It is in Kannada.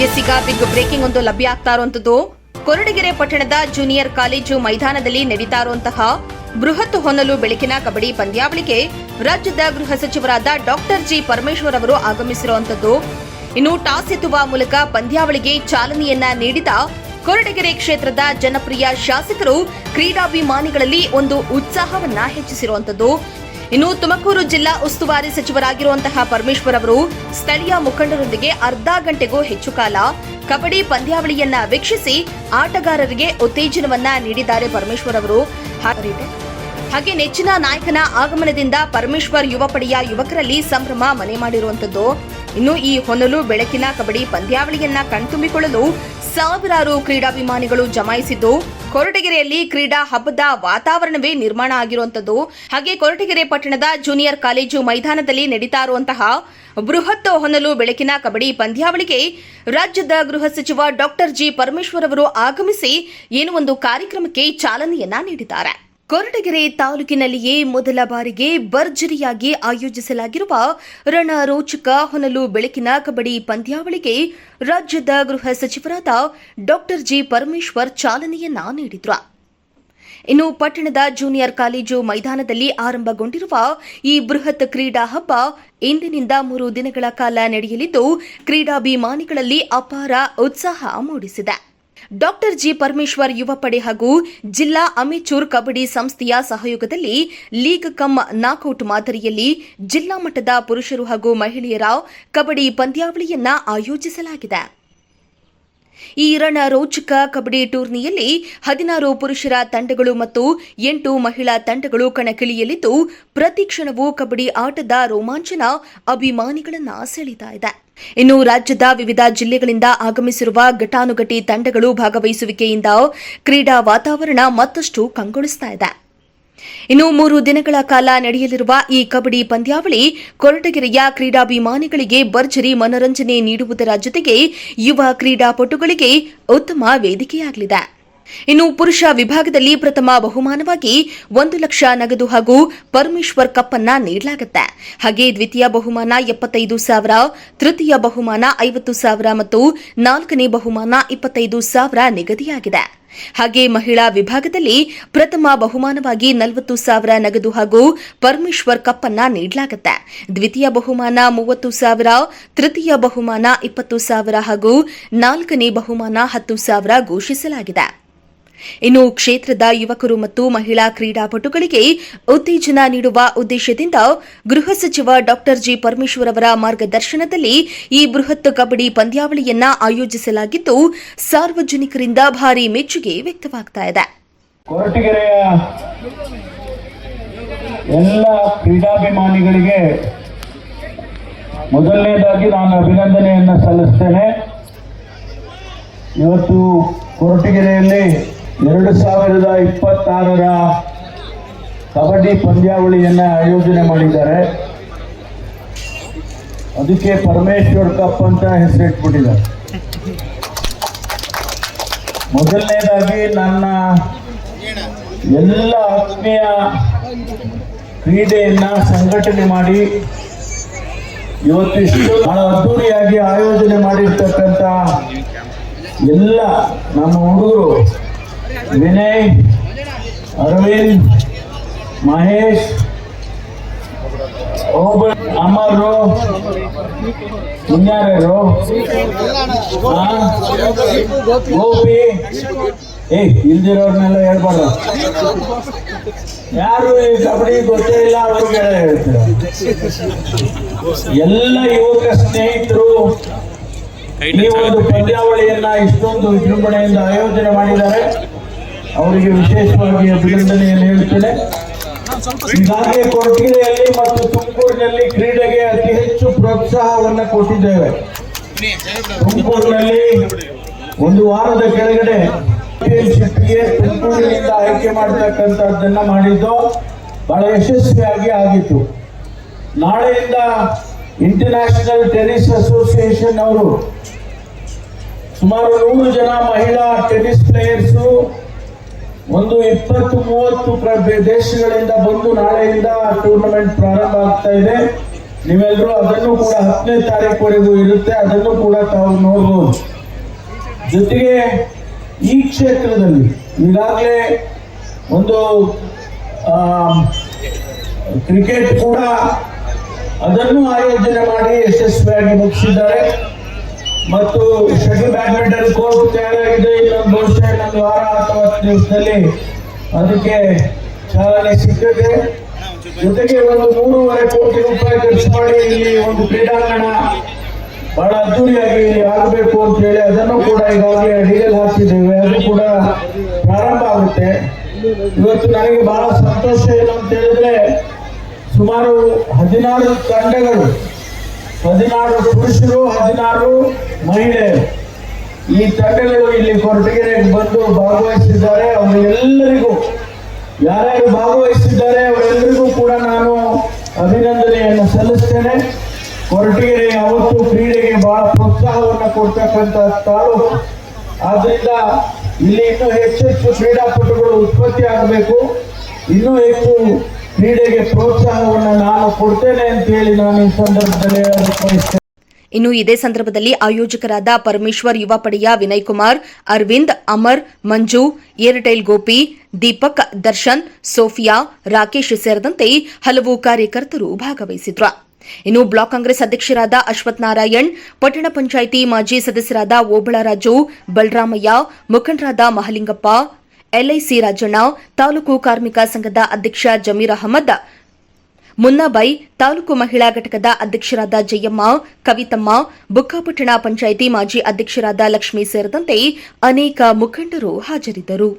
ಎಸ್ಸಿಗ ಬಿಗ್ ಬ್ರೇಕಿಂಗ್ ಒಂದು ಲಭ್ಯ ಆಗ್ತಾ ಇರುವಂತದ್ದು. ಕೊರಟಗೆರೆ ಪಟ್ಟಣದ ಜೂನಿಯರ್ ಕಾಲೇಜು ಮೈದಾನದಲ್ಲಿ ನಡೀತಾ ಇರುವಂತಹ ಬೃಹತ್ ಹೊನಲು ಬೆಳಕಿನ ಕಬಡ್ಡಿ ಪಂದ್ಯಾವಳಿಗೆ ರಾಜ್ಯದ ಗೃಹ ಸಚಿವರಾದ ಡಾಕ್ಟರ್ ಜಿ ಪರಮೇಶ್ವರ್ ಅವರು ಆಗಮಿಸಿರುವಂತದ್ದು. ಇನ್ನು ಟಾಸ್ ಎತ್ತುವ ಮೂಲಕ ಪಂದ್ಯಾವಳಿಗೆ ಚಾಲನೆಯನ್ನ ನೀಡಿದ ಕೊರಟಗೆರೆ ಕ್ಷೇತ್ರದ ಜನಪ್ರಿಯ ಶಾಸಕರು ಕ್ರೀಡಾಭಿಮಾನಿಗಳಲ್ಲಿ ಒಂದು ಉತ್ಸಾಹವನ್ನ ಹೆಚ್ಚಿಸಿರುವಂತದ್ದು. ಇನ್ನು ತುಮಕೂರು ಜಿಲ್ಲಾ ಉಸ್ತುವಾರಿ ಸಚಿವರಾಗಿರುವಂತಹ ಪರಮೇಶ್ವರ್ ಅವರು ಸ್ಥಳೀಯ ಮುಖಂಡರೊಂದಿಗೆ ಅರ್ಧ ಗಂಟೆಗೂ ಹೆಚ್ಚು ಕಾಲ ಕಬಡ್ಡಿ ಪಂದ್ಯಾವಳಿಯನ್ನ ವೀಕ್ಷಿಸಿ ಆಟಗಾರರಿಗೆ ಉತ್ತೇಜನವನ್ನ ನೀಡಿದ್ದಾರೆ ಪರಮೇಶ್ವರ್ ಅವರು. ಹಾಗೆ ನೆಚ್ಚಿನ ನಾಯಕನ ಆಗಮನದಿಂದ ಪರಮೇಶ್ವರ್ ಯುವ ಪಡೆಯ ಯುವಕರಲ್ಲಿ ಸಂಭ್ರಮ ಮನೆ ಮಾಡಿರುವಂತದ್ದು. ಇನ್ನು ಈ ಹೊನಲು ಬೆಳಕಿನ ಕಬಡ್ಡಿ ಪಂದ್ಯಾವಳಿಯನ್ನ ಕಣ್ತುಂಬಿಕೊಳ್ಳಲು ಸಾವಿರಾರು ಕ್ರೀಡಾಭಿಮಾನಿಗಳು ಜಮಾಯಿಸಿದ್ದು ಕೊರಟಗೆರೆಯಲ್ಲಿ ಕ್ರೀಡಾ ಹಬ್ಬದ ವಾತಾವರಣವೇ ನಿರ್ಮಾಣ ಆಗಿರುವಂತದ್ದು. ಹಾಗೆ ಕೊರಟಗೆರೆ ಪಟ್ಟಣದ ಜೂನಿಯರ್ ಕಾಲೇಜು ಮೈದಾನದಲ್ಲಿ ನಡೀತಾ ಇರುವಂತಹ ಬೃಹತ್ ಹೊನಲು ಬೆಳಕಿನ ಕಬಡ್ಡಿ ಪಂದ್ಯಾವಳಿಗೆ ರಾಜ್ಯದ ಗೃಹ ಸಚಿವ ಡಾಕ್ಟರ್ ಜಿ ಪರಮೇಶ್ವರ್ ಅವರು ಆಗಮಿಸಿ ಏನೋ ಒಂದು ಕಾರ್ಯಕ್ರಮಕ್ಕೆ ಚಾಲನೆಯನ್ನ ನೀಡಿದ್ದಾರೆ. ಕೊರಟಗೆರೆ ತಾಲೂಕಿನಲ್ಲಿಯೇ ಮೊದಲ ಬಾರಿಗೆ ಭರ್ಜರಿಯಾಗಿ ಆಯೋಜಿಸಲಾಗಿರುವ ರಣರೋಚಕ ಹೊನಲು ಬೆಳಕಿನ ಕಬಡ್ಡಿ ಪಂದ್ಯಾವಳಿಗೆ ರಾಜ್ಯದ ಗೃಹ ಸಚಿವರಾದ ಡಾಕ್ಟರ್ ಜಿ ಪರಮೇಶ್ವರ್ ಚಾಲನೆಯನ್ನ ನೀಡಿದ್ರು. ಇನ್ನು ಪಟ್ಟಣದ ಜೂನಿಯರ್ ಕಾಲೇಜು ಮೈದಾನದಲ್ಲಿ ಆರಂಭಗೊಂಡಿರುವ ಈ ಬೃಹತ್ ಕ್ರೀಡಾ ಹಬ್ಬ ಇಂದಿನಿಂದ 3 ದಿನಗಳ ಕಾಲ ನಡೆಯಲಿದ್ದು ಕ್ರೀಡಾಭಿಮಾನಿಗಳಲ್ಲಿ ಅಪಾರ ಉತ್ಸಾಹ ಮೂಡಿಸಿದೆ. ಡಾಕ್ಟರ್ ಜಿ ಪರಮೇಶ್ವರ್ ಯುವ ಪಡೆ ಹಾಗೂ ಜಿಲ್ಲಾ ಅಮೆಚೂರ್ ಕಬಡ್ಡಿ ಸಂಸ್ಥೆಯ ಸಹಯೋಗದಲ್ಲಿ ಲೀಗ್ ಕಮ್ ನಾಕೌಟ್ ಮಾದರಿಯಲ್ಲಿ ಜಿಲ್ಲಾ ಮಟ್ಟದ ಪುರುಷರು ಹಾಗೂ ಮಹಿಳೆಯರ ಕಬಡ್ಡಿ ಪಂದ್ಯಾವಳಿಯನ್ನ ಆಯೋಜಿಸಲಾಗಿದೆ. ಈ ರಣರೋಚಕ ಕಬಡ್ಡಿ ಟೂರ್ನಿಯಲ್ಲಿ 16 ಪುರುಷರ ತಂಡಗಳು ಮತ್ತು 8 ಮಹಿಳಾ ತಂಡಗಳು ಕಣಕ್ಕಿಳಿಯಲಿದ್ದು ಪ್ರತಿ ಕ್ಷಣವೂ ಕಬಡ್ಡಿ ಆಟದ ರೋಮಾಂಚನ ಅಭಿಮಾನಿಗಳನ್ನ ಸೆಳೀತಾ ಇದೆ. ಇನ್ನು ರಾಜ್ಯದ ವಿವಿಧ ಜಿಲ್ಲೆಗಳಿಂದ ಆಗಮಿಸಿರುವ ಘಟಾನುಘಟಿ ತಂಡಗಳು ಭಾಗವಹಿಸುವಿಕೆಯಿಂದ ಕ್ರೀಡಾ ವಾತಾವರಣ ಮತ್ತಷ್ಟು ಕಂಗೊಳಿಸ್ತಾ ಇದೆ. ಇನ್ನು 3 ದಿನಗಳ ಕಾಲ ನಡೆಯಲಿರುವ ಈ ಕಬಡ್ಡಿ ಪಂದ್ಯಾವಳಿ ಕೊರಟಗೆರೆಯ ಕ್ರೀಡಾಭಿಮಾನಿಗಳಿಗೆ ಭರ್ಜರಿ ಮನರಂಜನೆ ನೀಡುವುದರ ಜೊತೆಗೆ ಯುವ ಕ್ರೀಡಾಪಟುಗಳಿಗೆ ಉತ್ತಮ ವೇದಿಕೆಯಾಗಲಿದೆ. ಇನ್ನು ಪುರುಷ ವಿಭಾಗದಲ್ಲಿ ಪ್ರಥಮ ಬಹುಮಾನವಾಗಿ 1 ಲಕ್ಷ ನಗದು ಹಾಗೂ ಪರಮೇಶ್ವರ್ ಕಪ್ ಅನ್ನ ನೀಡಲಾಗುತ್ತೆ. ಹಾಗೆ ದ್ವಿತೀಯ ಬಹುಮಾನ 75,000, ತೃತೀಯ ಬಹುಮಾನ 50,000 ಮತ್ತು 4ನೇ ಬಹುಮಾನ 25,000 ನಿಗದಿಯಾಗಿದೆ. ಹಾಗೆ ಮಹಿಳಾ ವಿಭಾಗದಲ್ಲಿ ಪ್ರಥಮ ಬಹುಮಾನವಾಗಿ 40,000 ನಗದು ಹಾಗೂ ಪರಮೇಶ್ವರ್ ಕಪ್ ಅನ್ನ ನೀಡಲಾಗುತ್ತೆ. ದ್ವಿತೀಯ ಬಹುಮಾನ 30,000, ತೃತೀಯ ಬಹುಮಾನ 20,000 ಹಾಗೂ 4ನೇ ಬಹುಮಾನ 10,000 ಘೋಷಿಸಲಾಗಿದೆ. ಇನ್ನು ಕ್ಷೇತ್ರದ ಯುವಕರು ಮತ್ತು ಮಹಿಳಾ ಕ್ರೀಡಾಪಟುಗಳಿಗೆ ಉತ್ತೇಜನ ನೀಡುವ ಉದ್ದೇಶದಿಂದ ಗೃಹ ಸಚಿವ ಡಾಕ್ಟರ್ ಜಿ ಪರಮೇಶ್ವರ್ ಅವರ ಮಾರ್ಗದರ್ಶನದಲ್ಲಿ ಈ ಬೃಹತ್ ಕಬಡ್ಡಿ ಪಂದ್ಯಾವಳಿಯನ್ನ ಆಯೋಜಿಸಲಾಗಿದ್ದು ಸಾರ್ವಜನಿಕರಿಂದ ಭಾರೀ ಮೆಚ್ಚುಗೆ ವ್ಯಕ್ತವಾಗ್ತಾ ಇದೆ. ಕೊರಟಗೆರೆಯ ಎಲ್ಲ ಕ್ರೀಡಾಭಿಮಾನಿಗಳಿಗೆ ಮೊದಲನೇದಾಗಿ ನಾನು ಅಭಿನಂದನೆಯನ್ನು ಸಲ್ಲಿಸ್ತೇನೆ. ಇವತ್ತು ಕೊರಟಗೆರೆಯಲ್ಲಿ 2026ರ ಕಬಡ್ಡಿ ಪಂದ್ಯಾವಳಿಯನ್ನು ಆಯೋಜನೆ ಮಾಡಿದ್ದಾರೆ. ಅದಕ್ಕೆ ಪರಮೇಶ್ವರ್ ಕಪ್ ಅಂತ ಹೆಸರಿಟ್ಬಿಟ್ಟಿದ್ದಾರೆ. ಮೊದಲನೇದಾಗಿ ನನ್ನ ಎಲ್ಲ ಆತ್ಮೀಯ ಕ್ರೀಡೆಯನ್ನ ಸಂಘಟನೆ ಮಾಡಿ ಇವತ್ತಿಷ್ಟು ಬಹಳ ಅದ್ದೂರಿಯಾಗಿ ಆಯೋಜನೆ ಮಾಡಿರ್ತಕ್ಕಂಥ ಎಲ್ಲ ನಮ್ಮ ಹುಡುಗರು ವಿನಯ್, ಅರವಿಂದ್, ಮಹೇಶ್, ಅಮರು, ಇನ್ಯಾರು ಗೋಪಿ, ಇಲ್ದಿರೋರ್ನೆಲ್ಲ ಹೇಳ್ಬಾರ್ದು. ಯಾರು ಈ ಕಬಡ್ಡಿ ಗೊತ್ತೇ ಇಲ್ಲ ಅವ್ರಿಗೆ ಹೇಳ್ತಾರೆ. ಎಲ್ಲ ಯುವಕ ಸ್ನೇಹಿತರು ಈ ಒಂದು ಪಂದ್ಯಾವಳಿಯನ್ನ ಇಷ್ಟೊಂದು ವಿಜೃಂಭಣೆಯಿಂದ ಆಯೋಜನೆ ಮಾಡಿದ್ದಾರೆ. ಅವರಿಗೆ ವಿಶೇಷವಾಗಿ ಅಭಿನಂದನೆಯನ್ನು ಹೇಳುತ್ತೇನೆ. ಈಗಾಗಲೇ ಕೊರಟಗೆರೆಯಲ್ಲಿ ಮತ್ತು ತುಮಕೂರಿನಲ್ಲಿ ಕ್ರೀಡೆಗೆ ಅತಿ ಹೆಚ್ಚು ಪ್ರೋತ್ಸಾಹವನ್ನು ಕೊಟ್ಟಿದ್ದೇವೆ. ತುಮಕೂರಿನಲ್ಲಿ 1 ವಾರದ ಕೆಳಗಡೆ ಚಾಂಪಿಯನ್ಶಿಪ್ಗೆ ತುಮಕೂರಿನಿಂದ ಆಯ್ಕೆ ಮಾಡತಕ್ಕಂಥದ್ದನ್ನ ಮಾಡಿದ್ದು ಬಹಳ ಯಶಸ್ವಿಯಾಗಿ ಆಗಿತ್ತು. ನಾಳೆಯಿಂದ ಇಂಟರ್ನ್ಯಾಷನಲ್ ಟೆನ್ನಿಸ್ ಅಸೋಸಿಯೇಷನ್ ಅವರು ಸುಮಾರು 100 ಜನ ಮಹಿಳಾ ಟೆನ್ನಿಸ್ ಪ್ಲೇಯರ್ಸು ಒಂದು 20-30 ದೇಶಗಳಿಂದ ಬಂದು ನಾಳೆಯಿಂದ ಟೂರ್ನಮೆಂಟ್ ಪ್ರಾರಂಭ ಆಗ್ತಾ ಇದೆ. ನೀವೆಲ್ಲರೂ ಅದನ್ನು ಕೂಡ 10ನೇ ತಾರೀಕುವರೆಗೂ ಇರುತ್ತೆ, ಅದನ್ನು ಕೂಡ ತಾವು ನೋಡ್ಬೋದು. ಜೊತೆಗೆ ಈ ಕ್ಷೇತ್ರದಲ್ಲಿ ಈಗಾಗಲೇ ಒಂದು ಕ್ರಿಕೆಟ್ ಕೂಡ ಅದನ್ನು ಆಯೋಜನೆ ಮಾಡಿ ಯಶಸ್ವಿಯಾಗಿ ಮುಗಿಸಿದ್ದಾರೆ. ಮತ್ತು ಶಟಲ್ ಬ್ಯಾಡ್ಮಿಂಟನ್ ಕೋರ್ಟ್ ತಯಾರಾಗಿದೆ. ಇನ್ನೊಂದು ಬಹುಶಃ ಇನ್ನೊಂದು ವಾರ ಅಥವಾ 10 ದಿವಸದಲ್ಲಿ ಅದಕ್ಕೆ ಚಾಲನೆ ಸಿಗ್ತದೆ. ಜೊತೆಗೆ ಒಂದು 3.5 ಕೋಟಿ ರೂಪಾಯಿ ಖರ್ಚು ಮಾಡಿ ಇಲ್ಲಿ ಒಂದು ಕ್ರೀಡಾಂಗಣ ಬಹಳ ಅದ್ದೂರಿಯಾಗಿ ಆಗಬೇಕು ಅಂತ ಹೇಳಿ ಅದನ್ನು ಕೂಡ ಈಗಾಗಲೇ ಅಡಿಗೆಲ್ ಹಾಕಿದ್ದೇವೆ. ಅದು ಕೂಡ ಪ್ರಾರಂಭ ಆಗುತ್ತೆ. ಇವತ್ತು ನನಗೆ ಬಹಳ ಸಂತೋಷ ಏನು ಅಂತ ಹೇಳಿದ್ರೆ, ಸುಮಾರು 16 ತಂಡಗಳು, 16 ಪುರುಷರು, 16 ಮಹಿಳೆಯರು, ಈ ತಂಡಗಳು ಇಲ್ಲಿ ಕೊರಟಗೆರೆಗೆ ಬಂದು ಭಾಗವಹಿಸಿದ್ದಾರೆ. ಅವರೆಲ್ಲರಿಗೂ, ಯಾರ್ಯಾರು ಭಾಗವಹಿಸಿದ್ದಾರೆ ಅವರೆಲ್ಲರಿಗೂ ಕೂಡ ನಾನು ಅಭಿನಂದನೆಯನ್ನು ಸಲ್ಲಿಸ್ತೇನೆ. ಕೊರಟಗೆರೆ ಯಾವತ್ತೂ ಕ್ರೀಡೆಗೆ ಬಹಳ ಪ್ರೋತ್ಸಾಹವನ್ನು ಕೊಡ್ತಕ್ಕಂಥ ತಾಲೂಕು. ಆದ್ರಿಂದ ಇಲ್ಲಿ ಇನ್ನೂ ಹೆಚ್ಚೆಚ್ಚು ಕ್ರೀಡಾಪಟುಗಳು ಉತ್ಪತ್ತಿ ಆಗಬೇಕು, ಇನ್ನೂ ಹೆಚ್ಚು ಕ್ರೀಡೆಗೆ ಪ್ರೋತ್ಸಾಹವನ್ನು ನಾನು ಕೊಡ್ತೇನೆ ಅಂತ ಹೇಳಿ ನಾನು ಈ ಸಂದರ್ಭದಲ್ಲಿ ಹೇಳಲು ಬಯಸ್ತೇನೆ. ಇನ್ನು ಇದೇ ಸಂದರ್ಭದಲ್ಲಿ ಆಯೋಜಕರಾದ ಪರಮೇಶ್ವರ್ ಯುವ ಪಡೆಯ ವಿನಯ್ ಕುಮಾರ್, ಅರವಿಂದ್, ಅಮರ್, ಮಂಜು, ಏರ್ಟೆಲ್ ಗೋಪಿ, ದೀಪಕ್, ದರ್ಶನ್, ಸೋಫಿಯಾ, ರಾಕೇಶ್ ಸೇರಿದಂತೆ ಹಲವು ಕಾರ್ಯಕರ್ತರು ಭಾಗವಹಿಸಿದ್ರು. ಇನ್ನು ಬ್ಲಾಕ್ ಕಾಂಗ್ರೆಸ್ ಅಧ್ಯಕ್ಷರಾದ ಅಶ್ವಥ್ ನಾರಾಯಣ್, ಪಟ್ಟಣ ಪಂಚಾಯಿತಿ ಮಾಜಿ ಸದಸ್ಯರಾದ ಓಬಳರಾಜು, ಬಲರಾಮಯ್ಯ, ಮುಖಂಡರಾದ ಮಹಲಿಂಗಪ್ಪ, ಎಲ್ಐಸಿ ರಾಜಣ್ಣ, ತಾಲೂಕು ಕಾರ್ಮಿಕ ಸಂಘದ ಅಧ್ಯಕ್ಷ ಜಮೀರ್ ಅಹಮದ್, ಮುನ್ನಾಬೈ, ತಾಲೂಕು ಮಹಿಳಾ ಘಟಕದ ಅಧ್ಯಕ್ಷರಾದ ಜಯಮ್ಮ, ಕವಿತಮ್ಮ, ಬುಕ್ಕಾಪಟ್ಟಣ ಪಂಚಾಯಿತಿ ಮಾಜಿ ಅಧ್ಯಕ್ಷರಾದ ಲಕ್ಷ್ಮೀ ಸೇರಿದಂತೆ ಅನೇಕ ಮುಖಂಡರು ಹಾಜರಿದ್ದರು.